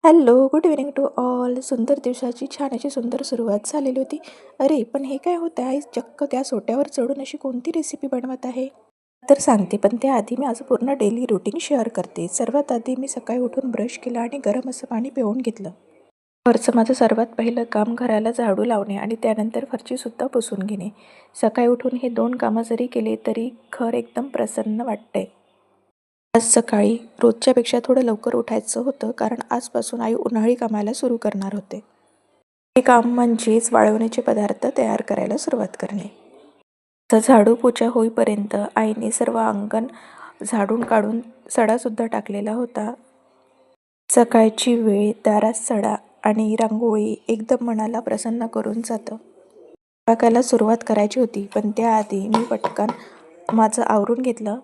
Hello, good evening to all. सुंदर दिवसाची छान अशी सुंदर सुरुवात झालेली होती. अरे, पण हे काय होतं आहे? चक्क गॅस ओट्यावर चढून अशी कोणती रेसिपी बनवत आहे? तर सांगते, पण त्याआधी मी आज पूर्ण डेली रुटीन शेअर करते. सर्वात आधी मी सकाळी उठून ब्रश केला आणि गरम असं पाणी पिऊन घेतलं. वरचं माझं सर्वात पहिलं काम घराला झाडू लावणे आणि त्यानंतर फरशीसुद्धा पुसून घेणे. सकाळी उठून हे 2 कामं जरी केले तरी घर एकदम प्रसन्न वाटतंय. आज सकाळी रोजच्यापेक्षा थोडं लवकर उठायचं होतं, कारण आजपासून आई उन्हाळी कामाला सुरू करणार होते. हे काम म्हणजेच वाळवण्याचे पदार्थ तयार करायला सुरुवात करणे. तर झाडू पोछा होईपर्यंत आईने सर्व अंगण झाडून काढून सडासुद्धा टाकलेला होता. सकाळची वेळ, दारात सडा आणि रांगोळी एकदम मनाला प्रसन्न करून जातं. स्वयंपाकाला सुरुवात करायची होती, पण त्याआधी मी पटकन माझं आवरून घेतलं.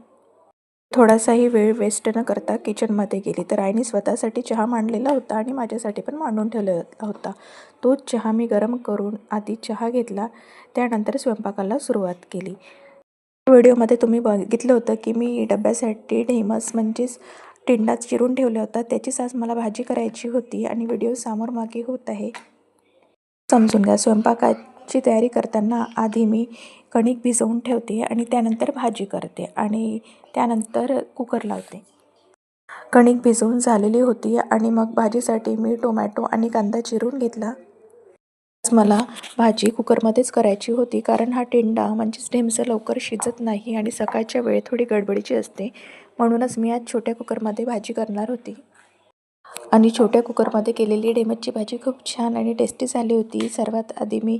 थोडासाही वेळ वेस्ट न करता किचनमध्ये गेली, तर आईने स्वतःसाठी चहा मांडलेला होता आणि माझ्यासाठी पण मांडून ठेवलेला होता. तोच चहा मी गरम करून आधी चहा घेतला, त्यानंतर स्वयंपाकाला सुरुवात केली. व्हिडिओमध्ये तुम्ही बघितलं होतं की मी डब्यासाठी ढेमस म्हणजेच टिंडा चिरून ठेवला होता. त्याचीच आज मला भाजी करायची होती आणि व्हिडिओ समोर मागे होत आहे. समजून घ्या. स्वयंपाकाची तयारी करताना आधी मी कणिक भिजवून ठेवते आणि त्यानंतर भाजी करते आणि त्यानंतर कुकर लावते. कणिक भिजवून झालेली होती आणि मग भाजीसाठी मी टोमॅटो आणि कांदा चिरून घेतला. मला भाजी कुकरमध्येच करायची होती, कारण हा टिंडा म्हणजेच ढेमसं लवकर शिजत नाही आणि सकाळच्या वेळ थोडी गडबडीची असते. म्हणूनच मी आज छोट्या कुकरमध्ये भाजी करणार होती. आणि छोट्या कुकरमध्ये केलेली ढेमसची भाजी खूप छान आणि टेस्टी झाली होती. सर्वात आधी मी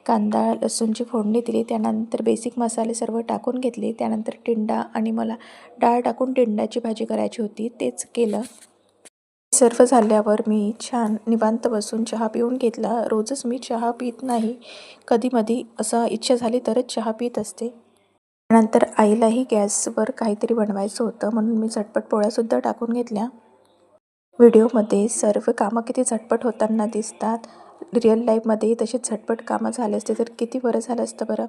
कांदा लसूणची फोडणी दिली, त्यानंतर बेसिक मसाले सर्व टाकून घेतले. त्यानंतर टिंडा आणि मला डाळ टाकून टिंडाची भाजी करायची होती, तेच केलं. सर्व झाल्यावर मी छान निवांत बसून चहा पिऊन घेतला. रोजच मी चहा पित नाही, कधीमधी असं इच्छा झाली तरच चहा पित असते. त्यानंतर आईलाही गॅसवर काहीतरी बनवायचं होतं, म्हणून मी झटपट पोळ्यासुद्धा टाकून घेतल्या. व्हिडिओमध्ये सर्व कामं किती झटपट होताना दिसतात. रिअल लाईफमध्येही तशीच झटपट कामं झाली असते तर किती बरं झालं असतं बरं.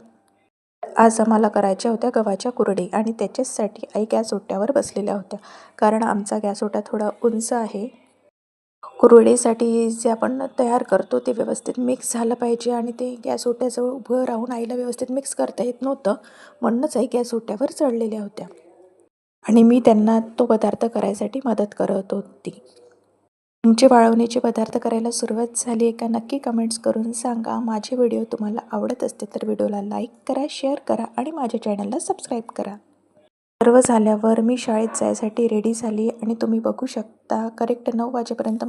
आज आम्हाला करायच्या होत्या गव्हाच्या कुरडई आणि त्याच्यासाठी आई गॅस ओट्यावर बसलेल्या होत्या, कारण आमचा गॅस ओटा थोडा उंच आहे. कुरडईसाठी जे आपण तयार करतो ते व्यवस्थित मिक्स झालं पाहिजे आणि ते गॅस ओट्याजवळ उभं राहून आईला व्यवस्थित मिक्स करता येत नव्हतं, म्हणूनच आई गॅस ओट्यावर चढलेल्या होत्या आणि मी त्यांना तो पदार्थ करायसाठी मदत करत होती. तुमचे वाळवणीचे पदार्थ करायला सुरुवात झाली आहे का? नक्की कमेंट्स करून सांगा. माझे व्हिडिओ तुम्हाला आवडत असते तर व्हिडिओला लाईक करा, शेअर करा आणि माझ्या चॅनलला सबस्क्राईब करा. सर्व झाल्यावर मी शाळेत जायसाठी रेडी झाली आणि तुम्ही बघू शकता करेक्ट 9 वाजेपर्यंत